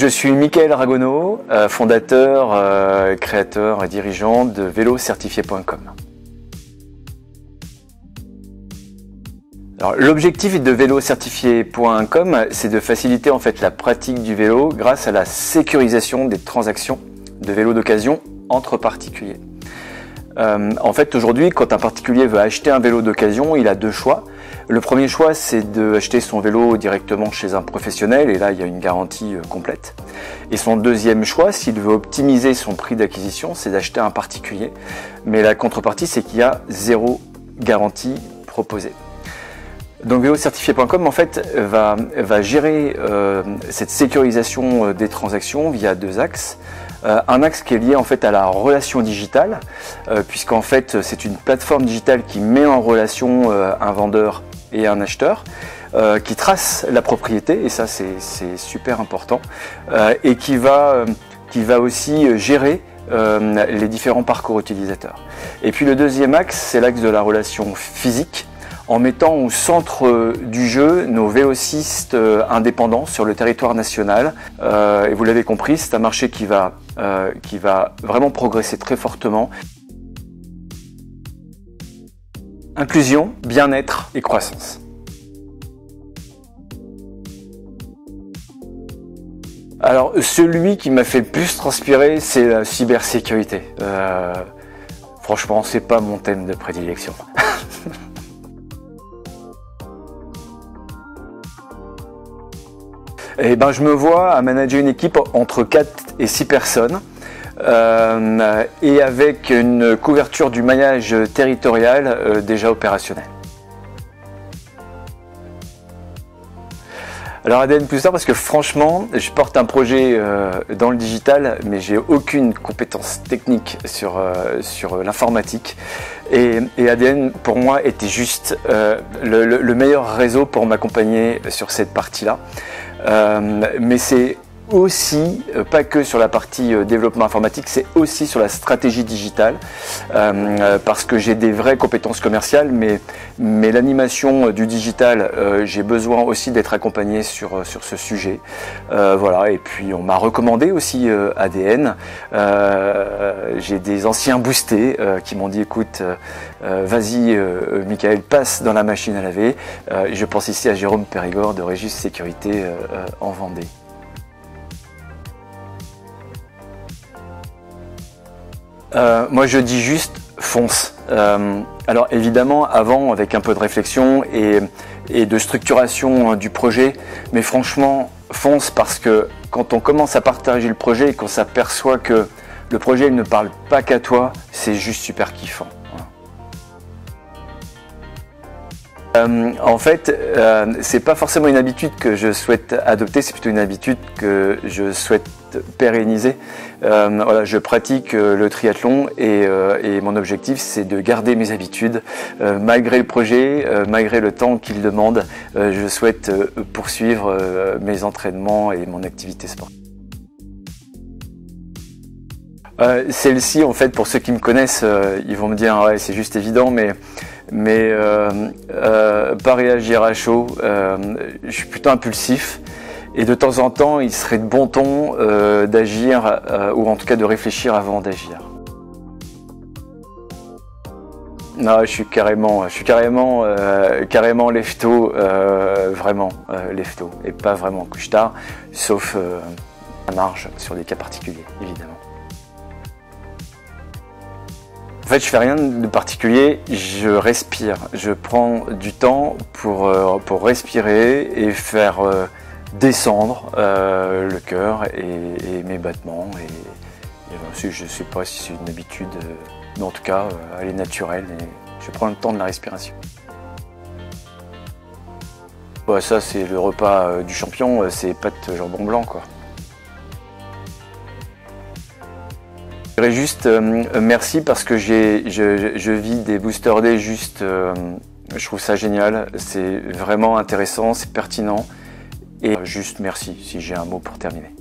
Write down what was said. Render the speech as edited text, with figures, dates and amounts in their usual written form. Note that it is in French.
Je suis Michael Ragonneau, fondateur, créateur et dirigeant de vélocertifié.com. L'objectif de vélocertifié.com, c'est de faciliter en fait la pratique du vélo grâce à la sécurisation des transactions de vélos d'occasion entre particuliers. En fait, aujourd'hui, quand un particulier veut acheter un vélo d'occasion, il a deux choix. Le premier choix, c'est d'acheter son vélo directement chez un professionnel, et là, il y a une garantie complète. Et son deuxième choix, s'il veut optimiser son prix d'acquisition, c'est d'acheter un particulier. Mais la contrepartie, c'est qu'il y a zéro garantie proposée. Donc vélocertifié.com en fait va gérer cette sécurisation des transactions via deux axes. Un axe qui est lié en fait à la relation digitale, puisqu'en fait c'est une plateforme digitale qui met en relation un vendeur et un acheteur, qui trace la propriété, et ça c'est super important, et qui va aussi gérer les différents parcours utilisateurs. Et puis le deuxième axe, c'est l'axe de la relation physique, en mettant au centre du jeu nos vélocistes indépendants sur le territoire national. Et vous l'avez compris, c'est un marché qui va vraiment progresser très fortement. Inclusion, bien-être et croissance. Alors, celui qui m'a fait le plus transpirer, c'est la cybersécurité. Franchement, c'est pas mon thème de prédilection. Et ben, je me vois à manager une équipe entre 4 et 6 personnes et avec une couverture du maillage territorial déjà opérationnel. Alors ADN plus tard, parce que franchement, je porte un projet dans le digital, mais j'ai aucune compétence technique sur l'informatique. Et ADN, pour moi, était juste le meilleur réseau pour m'accompagner sur cette partie-là. Mais c'est aussi, pas que sur la partie développement informatique, c'est aussi sur la stratégie digitale, parce que j'ai des vraies compétences commerciales, mais l'animation du digital, j'ai besoin aussi d'être accompagné sur ce sujet. Voilà, et puis on m'a recommandé aussi ADN. J'ai des anciens boostés qui m'ont dit écoute, vas-y Michael, passe dans la machine à laver. Je pense ici à Jérôme Périgord de Régis Sécurité en Vendée. Moi je dis juste fonce. Alors évidemment avant avec un peu de réflexion et de structuration du projet, mais franchement fonce, parce que quand on commence à partager le projet et qu'on s'aperçoit que le projet il ne parle pas qu'à toi, c'est juste super kiffant. En fait, c'est pas forcément une habitude que je souhaite adopter, c'est plutôt une habitude que je souhaite pérenniser. Voilà, je pratique le triathlon et mon objectif c'est de garder mes habitudes malgré le projet, malgré le temps qu'il demande. Je souhaite poursuivre mes entraînements et mon activité sportive. Celle-ci, en fait, pour ceux qui me connaissent, ils vont me dire ouais, c'est juste évident, mais pas réagir à chaud. Je suis plutôt impulsif et de temps en temps, il serait de bon ton d'agir ou en tout cas de réfléchir avant d'agir. Non, je suis carrément lève-tôt, vraiment lève-tôt et pas vraiment couche-tard, sauf à marge sur des cas particuliers, évidemment. En fait, je fais rien de particulier, je respire. Je prends du temps pour respirer et faire descendre le cœur et mes battements. Et je ne sais pas si c'est une habitude, mais en tout cas, elle est naturelle et je prends le temps de la respiration. Bah, ça, c'est le repas du champion, c'est pâtes jambon blanc, quoi. Je dirais juste merci parce que je vis des Booster Day juste, je trouve ça génial, c'est vraiment intéressant, c'est pertinent et juste merci si j'ai un mot pour terminer.